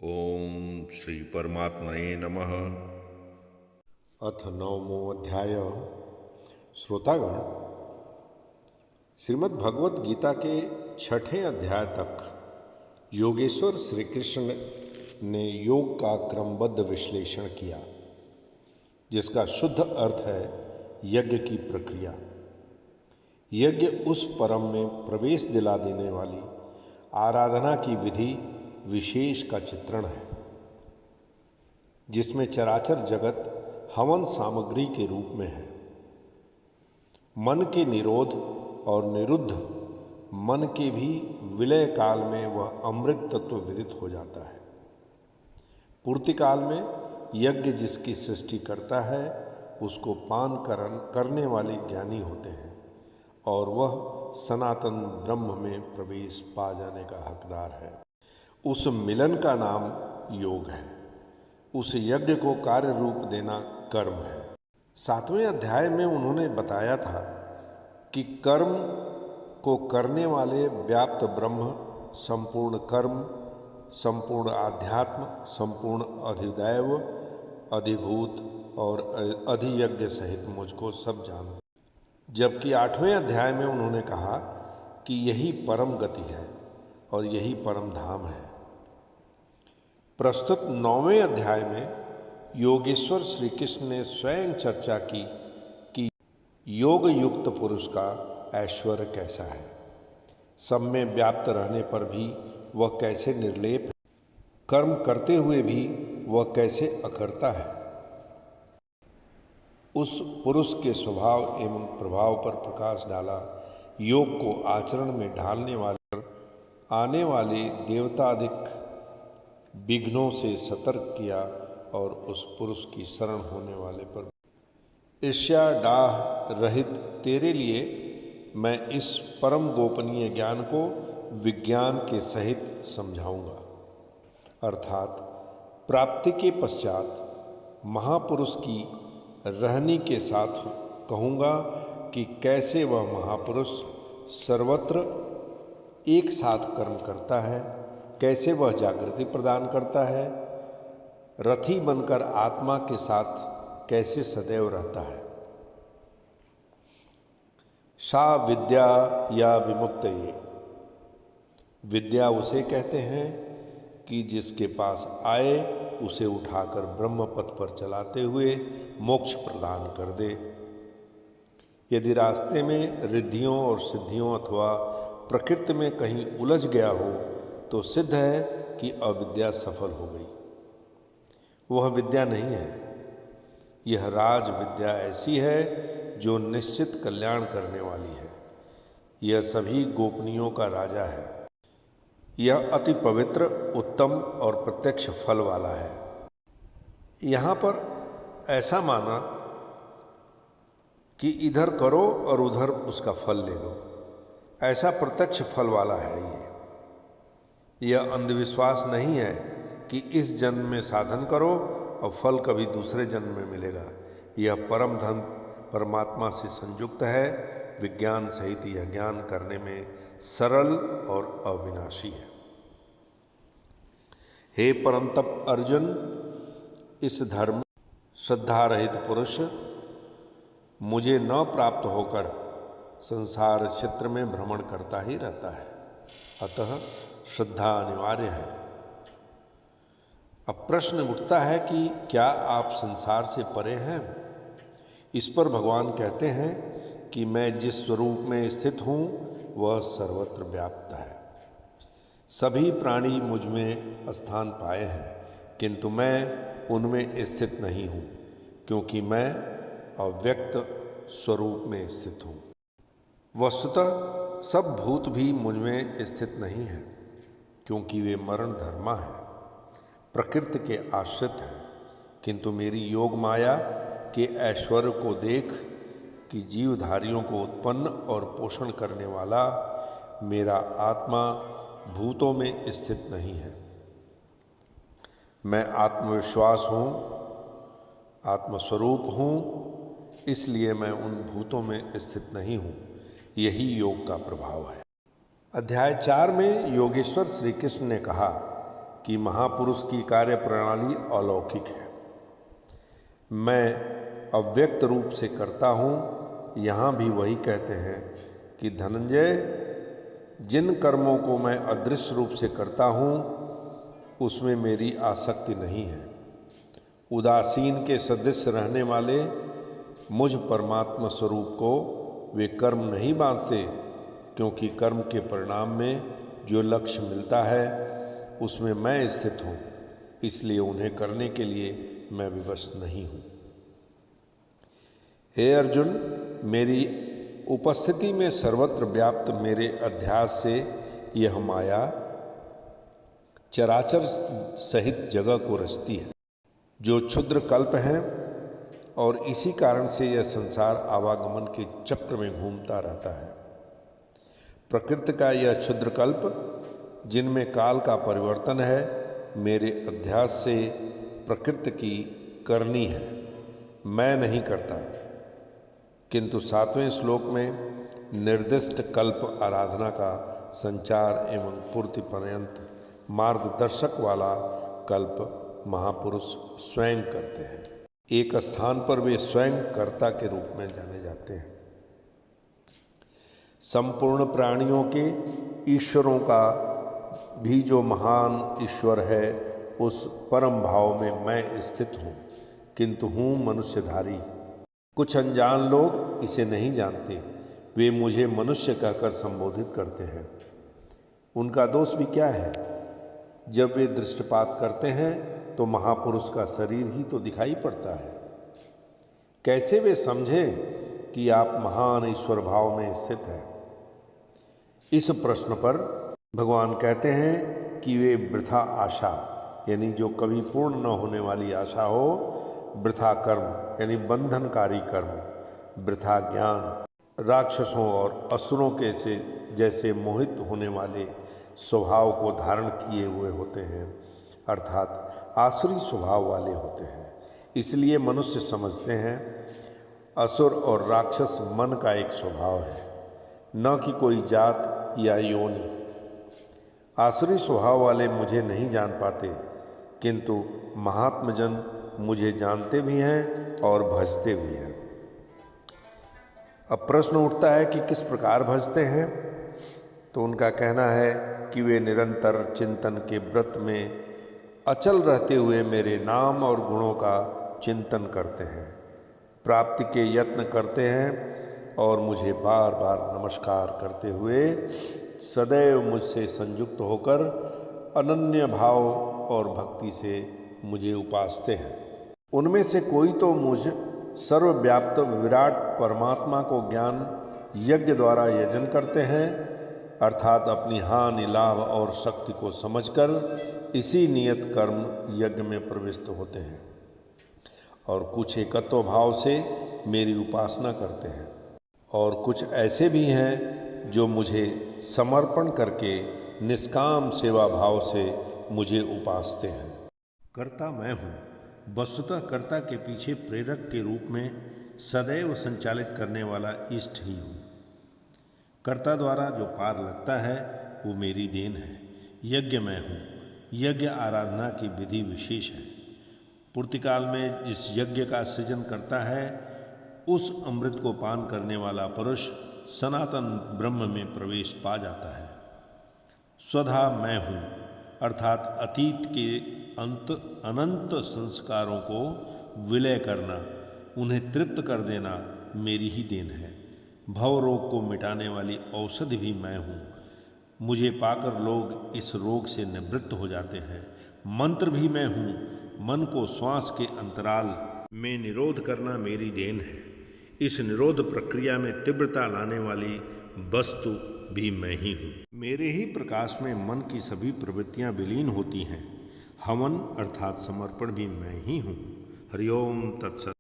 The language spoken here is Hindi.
ओम श्री परमात्मने नमः। अथ नवमो अध्याय। श्रोतागण, श्रीमद् भगवत गीता के छठे अध्याय तक योगेश्वर श्री कृष्ण ने योग का क्रमबद्ध विश्लेषण किया, जिसका शुद्ध अर्थ है यज्ञ की प्रक्रिया। यज्ञ उस परम में प्रवेश दिला देने वाली आराधना की विधि विशेष का चित्रण है, जिसमें चराचर जगत हवन सामग्री के रूप में है। मन के निरोध और निरुद्ध मन के भी विलय काल में वह अमृत तत्व विदित हो जाता है। पूर्ति काल में यज्ञ जिसकी सृष्टि करता है उसको पान करने वाले ज्ञानी होते हैं और वह सनातन ब्रह्म में प्रवेश पा जाने का हकदार है। उस मिलन का नाम योग है। उस यज्ञ को कार्य रूप देना कर्म है। 7वें अध्याय में उन्होंने बताया था कि कर्म को करने वाले व्याप्त ब्रह्म संपूर्ण कर्म, संपूर्ण आध्यात्म, संपूर्ण अधिदैव, अधिभूत और अधियज्ञ सहित मुझको सब जानते। जबकि 8वें अध्याय में उन्होंने कहा कि यही परम गति है और यही परम धाम है। प्रस्तुत 9वें अध्याय में योगेश्वर श्री कृष्ण ने स्वयं चर्चा की कि योग युक्त पुरुष का ऐश्वर्य कैसा है, सब में व्याप्त रहने पर भी वह कैसे निर्लेप है, कर्म करते हुए भी वह कैसे अकर्ता है। उस पुरुष के स्वभाव एवं प्रभाव पर प्रकाश डाला। योग को आचरण में ढालने वाले आने वाले देवतादिक विघ्नों से सतर्क किया और उस पुरुष की शरण होने वाले पर ईर्ष्या डाह रहित तेरे लिए मैं इस परम गोपनीय ज्ञान को विज्ञान के सहित समझाऊंगा। अर्थात प्राप्ति के पश्चात महापुरुष की रहनी के साथ कहूँगा कि कैसे वह महापुरुष सर्वत्र एक साथ कर्म करता है, कैसे वह जागृति प्रदान करता है, रथी बनकर आत्मा के साथ कैसे सदैव रहता है। सा विद्या या विमुक्तये, विद्या उसे कहते हैं कि जिसके पास आए उसे उठाकर ब्रह्म पथ पर चलाते हुए मोक्ष प्रदान कर दे। यदि रास्ते में रिद्धियों और सिद्धियों अथवा प्रकृति में कहीं उलझ गया हो तो सिद्ध है कि अविद्या सफल हो गई। वह विद्या नहीं है। यह राज विद्या ऐसी है जो निश्चित कल्याण करने वाली है। यह सभी गोपनीयों का राजा है। यह अति पवित्र, उत्तम और प्रत्यक्ष फल वाला है। यहाँ पर ऐसा माना कि इधर करो और उधर उसका फल ले लो, ऐसा प्रत्यक्ष फल वाला है यह अंधविश्वास नहीं है कि इस जन्म में साधन करो और फल कभी दूसरे जन्म में मिलेगा। यह परम धन परमात्मा से संयुक्त है। विज्ञान सहित यह ज्ञान करने में सरल और अविनाशी है। हे परंतप अर्जुन, इस धर्म श्रद्धा रहित पुरुष मुझे न प्राप्त होकर संसार क्षेत्र में भ्रमण करता ही रहता है। अतः श्रद्धा अनिवार्य है। अब प्रश्न उठता है कि क्या आप संसार से परे हैं? इस पर भगवान कहते हैं कि मैं जिस स्वरूप में स्थित हूँ वह सर्वत्र व्याप्त है। सभी प्राणी मुझ में स्थान पाए हैं, किंतु मैं उनमें स्थित नहीं हूँ, क्योंकि मैं अव्यक्त स्वरूप में स्थित हूँ। वस्तुतः सब भूत भी मुझ में स्थित नहीं हैं, क्योंकि वे मरण धर्मा हैं, प्रकृति के आश्रित हैं। किंतु मेरी योग माया के ऐश्वर्य को देख कि जीवधारियों को उत्पन्न और पोषण करने वाला मेरा आत्मा भूतों में स्थित नहीं है। मैं आत्मविश्वास हूँ, आत्मस्वरूप हूँ, इसलिए मैं उन भूतों में स्थित नहीं हूँ। यही योग का प्रभाव है। अध्याय 4 में योगेश्वर श्री कृष्ण ने कहा कि महापुरुष की कार्य प्रणाली अलौकिक है। मैं अव्यक्त रूप से करता हूँ। यहाँ भी वही कहते हैं कि धनंजय, जिन कर्मों को मैं अदृश्य रूप से करता हूँ उसमें मेरी आसक्ति नहीं है। उदासीन के सदृश रहने वाले मुझ परमात्मा स्वरूप को वे कर्म नहीं बांधते, क्योंकि कर्म के परिणाम में जो लक्ष्य मिलता है उसमें मैं स्थित हूँ, इसलिए उन्हें करने के लिए मैं विवश नहीं हूँ। हे अर्जुन, मेरी उपस्थिति में सर्वत्र व्याप्त मेरे अध्यास से यह माया चराचर सहित जगह को रचती है, जो क्षुद्र कल्प हैं, और इसी कारण से यह संसार आवागमन के चक्र में घूमता रहता है। प्रकृति का यह क्षुद्र कल्प, जिनमें काल का परिवर्तन है, मेरे अध्यास से प्रकृति की करनी है, मैं नहीं करता। किंतु 7वें श्लोक में निर्दिष्ट कल्प आराधना का संचार एवं पूर्ति पर्यंत मार्गदर्शक वाला कल्प महापुरुष स्वयं करते हैं। एक स्थान पर वे स्वयं कर्ता के रूप में जाने जाते हैं। संपूर्ण प्राणियों के ईश्वरों का भी जो महान ईश्वर है, उस परम भाव में मैं स्थित हूँ, किंतु हूँ मनुष्यधारी। कुछ अनजान लोग इसे नहीं जानते, वे मुझे मनुष्य कहकर संबोधित करते हैं। उनका दोष भी क्या है? जब वे दृष्टिपात करते हैं तो महापुरुष का शरीर ही तो दिखाई पड़ता है। कैसे वे समझें कि आप महान ईश्वर भाव में स्थित हैं? इस प्रश्न पर भगवान कहते हैं कि वे वृथा आशा, यानी जो कभी पूर्ण न होने वाली आशा हो, वृथा कर्म यानी बंधनकारी कर्म, वृथा ज्ञान, राक्षसों और असुरों के से जैसे मोहित होने वाले स्वभाव को धारण किए हुए होते हैं, अर्थात आसुरी स्वभाव वाले होते हैं। इसलिए मनुष्य समझते हैं असुर और राक्षस मन का एक स्वभाव है, न कि कोई जात या योनि। आसुरी स्वभाव वाले मुझे नहीं जान पाते, किंतु महात्मजन मुझे जानते भी हैं और भजते भी हैं। अब प्रश्न उठता है कि किस प्रकार भजते हैं? तो उनका कहना है कि वे निरंतर चिंतन के व्रत में अचल रहते हुए मेरे नाम और गुणों का चिंतन करते हैं, प्राप्ति के यत्न करते हैं और मुझे बार बार नमस्कार करते हुए सदैव मुझसे संयुक्त होकर अनन्य भाव और भक्ति से मुझे उपासते हैं। उनमें से कोई तो मुझ सर्वव्याप्त विराट परमात्मा को ज्ञान यज्ञ द्वारा यजन करते हैं, अर्थात अपनी हानि लाभ और शक्ति को समझकर इसी नियत कर्म यज्ञ में प्रविष्ट होते हैं, और कुछ एकत्व भाव से मेरी उपासना करते हैं, और कुछ ऐसे भी हैं जो मुझे समर्पण करके निष्काम सेवा भाव से मुझे उपासते हैं। कर्ता मैं हूँ, वस्तुतः कर्ता के पीछे प्रेरक के रूप में सदैव संचालित करने वाला इष्ट ही हूँ। कर्ता द्वारा जो पार लगता है वो मेरी देन है। यज्ञ मैं हूँ। यज्ञ आराधना की विधि विशेष है। पूर्तिकाल में जिस यज्ञ का सृजन करता है, उस अमृत को पान करने वाला पुरुष सनातन ब्रह्म में प्रवेश पा जाता है। स्वधा मैं हूँ, अर्थात अतीत के अनंत संस्कारों को विलय करना, उन्हें तृप्त कर देना मेरी ही देन है। भव रोग को मिटाने वाली औषधि भी मैं हूँ। मुझे पाकर लोग इस रोग से निवृत्त हो जाते हैं। मंत्र भी मैं हूँ। मन को श्वास के अंतराल में निरोध करना मेरी देन है। इस निरोध प्रक्रिया में तीव्रता लाने वाली वस्तु भी मैं ही हूँ। मेरे ही प्रकाश में मन की सभी प्रवृत्तियाँ विलीन होती हैं। हवन अर्थात समर्पण भी मैं ही हूँ। हरिओम तत्सत।